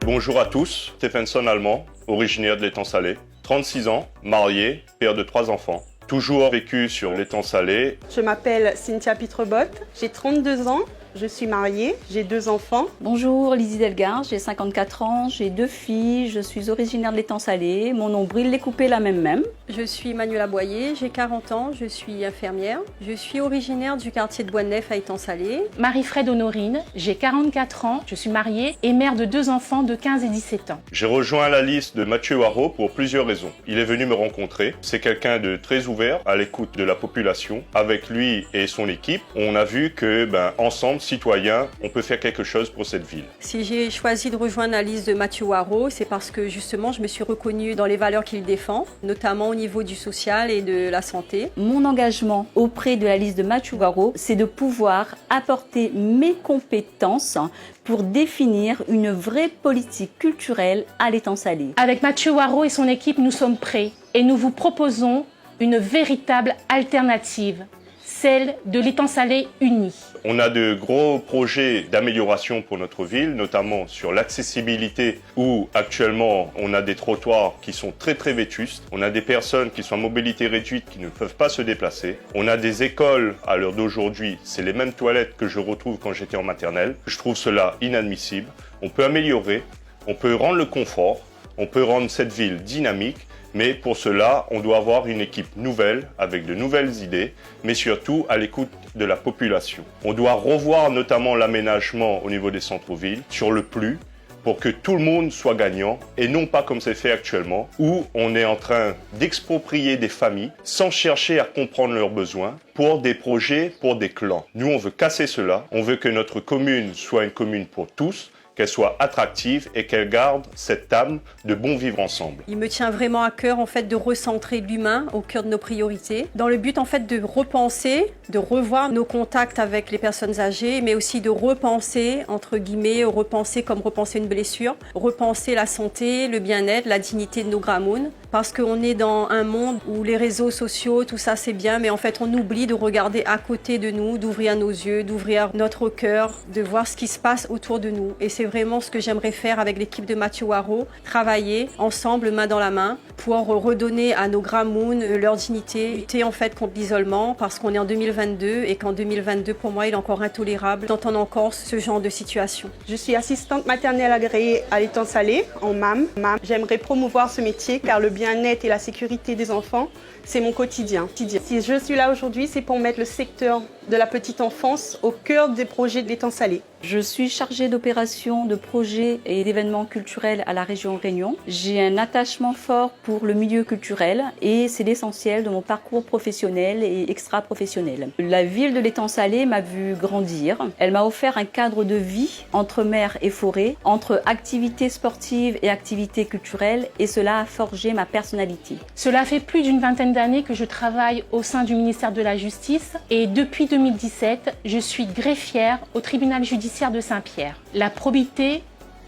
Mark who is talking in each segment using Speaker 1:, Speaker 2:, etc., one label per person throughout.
Speaker 1: Bonjour à tous, Stephenson Allemand, originaire de l'étang salé, 36 ans, marié, père de 3 enfants. Toujours vécu sur l'étang salé.
Speaker 2: Je m'appelle Cynthia Pitrebot, j'ai 32 ans, je suis mariée, j'ai 2 enfants.
Speaker 3: Bonjour, Lizzie Delgar, j'ai 54 ans, j'ai 2 filles, je suis originaire de l'étang salé, mon nombril l'est coupé la même.
Speaker 4: Je suis Manuela Boyer, j'ai 40 ans, je suis infirmière. Je suis originaire du quartier de Bois-de-Neuf à Étang-Salé.
Speaker 5: Marie-Fred Honorine, j'ai 44 ans, je suis mariée et mère de 2 enfants de 15 et 17 ans.
Speaker 1: J'ai rejoint la liste de Mathieu Waro pour plusieurs raisons. Il est venu me rencontrer, c'est quelqu'un de très ouvert à l'écoute de la population. Avec lui et son équipe, on a vu que, ensemble, citoyens, on peut faire quelque chose pour cette ville.
Speaker 4: Si j'ai choisi de rejoindre la liste de Mathieu Waro, c'est parce que justement je me suis reconnue dans les valeurs qu'il défend, notamment au niveau du social et de la santé.
Speaker 3: Mon engagement auprès de la liste de Mathieu Waro, c'est de pouvoir apporter mes compétences pour définir une vraie politique culturelle à l'étang salé.
Speaker 5: Avec Mathieu Waro et son équipe, nous sommes prêts et nous vous proposons une véritable alternative, celle de l'étang salé uni.
Speaker 1: On a de gros projets d'amélioration pour notre ville, notamment sur l'accessibilité où actuellement on a des trottoirs qui sont très vétustes. On a des personnes qui sont à mobilité réduite qui ne peuvent pas se déplacer. On a des écoles à l'heure d'aujourd'hui, c'est les mêmes toilettes que je retrouve quand j'étais en maternelle. Je trouve cela inadmissible. On peut améliorer, on peut rendre le confort, on peut rendre cette ville dynamique. Mais pour cela, on doit avoir une équipe nouvelle, avec de nouvelles idées, mais surtout à l'écoute de la population. On doit revoir notamment l'aménagement au niveau des centres-villes, sur le plus, pour que tout le monde soit gagnant, et non pas comme c'est fait actuellement, où on est en train d'exproprier des familles, sans chercher à comprendre leurs besoins, pour des projets, pour des clans. Nous, on veut casser cela, on veut que notre commune soit une commune pour tous, qu'elle soit attractive et qu'elle garde cette âme de bon vivre ensemble.
Speaker 4: Il me tient vraiment à cœur en fait de recentrer l'humain au cœur de nos priorités, dans le but en fait de repenser, de revoir nos contacts avec les personnes âgées, mais aussi de repenser entre guillemets, repenser comme repenser une blessure, repenser la santé, le bien-être, la dignité de nos gramounes, parce qu'on est dans un monde où les réseaux sociaux, tout ça c'est bien, mais en fait on oublie de regarder à côté de nous, d'ouvrir nos yeux, d'ouvrir notre cœur, de voir ce qui se passe autour de nous. Et c'est vraiment ce que j'aimerais faire avec l'équipe de Mathieu Waro, travailler ensemble main dans la main pour redonner à nos gramounes leur dignité, lutter en fait contre l'isolement parce qu'on est en 2022 et qu'en 2022 pour moi il est encore intolérable d'entendre encore ce genre de situation.
Speaker 2: Je suis assistante maternelle agréée à l'étang salé en MAM. J'aimerais promouvoir ce métier car le bien-être et la sécurité des enfants, c'est mon quotidien. Si je suis là aujourd'hui, c'est pour mettre le secteur de la petite enfance au cœur des projets de l'étang salé.
Speaker 3: Je suis chargée d'opérations, de projets et d'événements culturels à la région Réunion. J'ai un attachement fort pour le milieu culturel et c'est l'essentiel de mon parcours professionnel et extra-professionnel. La ville de l'étang salé m'a vu grandir. Elle m'a offert un cadre de vie entre mer et forêt, entre activités sportives et activités culturelles, et cela a forgé ma personnalité.
Speaker 5: Cela fait plus d'une vingtaine d'années que je travaille au sein du ministère de la Justice et depuis 2017, je suis greffière au tribunal judiciaire de Saint-Pierre. La probité,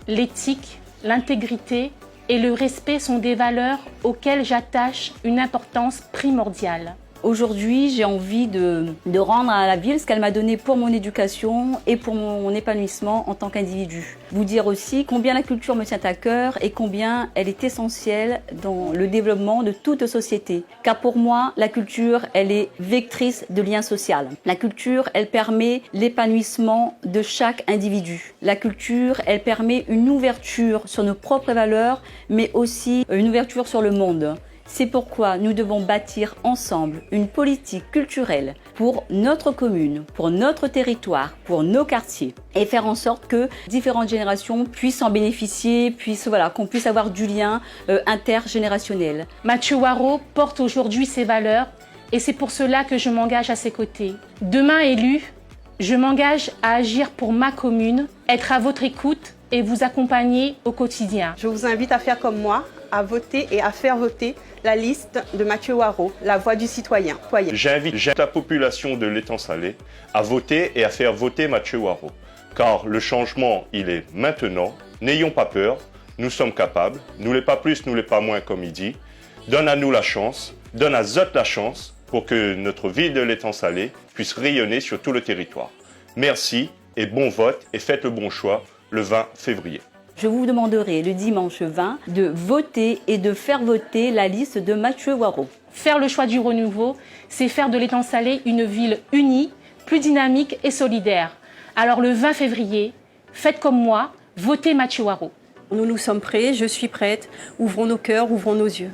Speaker 5: l'éthique, l'intégrité et le respect sont des valeurs auxquelles j'attache une importance primordiale.
Speaker 3: Aujourd'hui, j'ai envie de rendre à la ville ce qu'elle m'a donné pour mon éducation et pour mon épanouissement en tant qu'individu. Vous dire aussi combien la culture me tient à cœur et combien elle est essentielle dans le développement de toute société. Car pour moi, la culture, elle est vectrice de lien social. La culture, elle permet l'épanouissement de chaque individu. La culture, elle permet une ouverture sur nos propres valeurs, mais aussi une ouverture sur le monde. C'est pourquoi nous devons bâtir ensemble une politique culturelle pour notre commune, pour notre territoire, pour nos quartiers et faire en sorte que différentes générations puissent en bénéficier, qu'on puisse avoir du lien intergénérationnel.
Speaker 5: Mathieu Waro porte aujourd'hui ses valeurs et c'est pour cela que je m'engage à ses côtés. Demain élu, je m'engage à agir pour ma commune, être à votre écoute et vous accompagner au quotidien.
Speaker 2: Je vous invite à faire comme moi, à voter et à faire voter la liste de Mathieu Waro, la voix du citoyen.
Speaker 1: J'invite la population de l'étang salé à voter et à faire voter Mathieu Waro. Car le changement, il est maintenant. N'ayons pas peur, nous sommes capables. Nous l'est pas plus, nous l'est pas moins, comme il dit. Donne à nous la chance, donne à Zot la chance pour que notre ville de l'étang salé puisse rayonner sur tout le territoire. Merci et bon vote et faites le bon choix le 20 février.
Speaker 3: Je vous demanderai le dimanche 20 de voter et de faire voter la liste de Mathieu Waro.
Speaker 5: Faire le choix du renouveau, c'est faire de l'Étang Salé une ville unie, plus dynamique et solidaire. Alors le 20 février, faites comme moi, votez Mathieu Waro.
Speaker 4: Nous sommes prêts, je suis prête. Ouvrons nos cœurs, ouvrons nos yeux.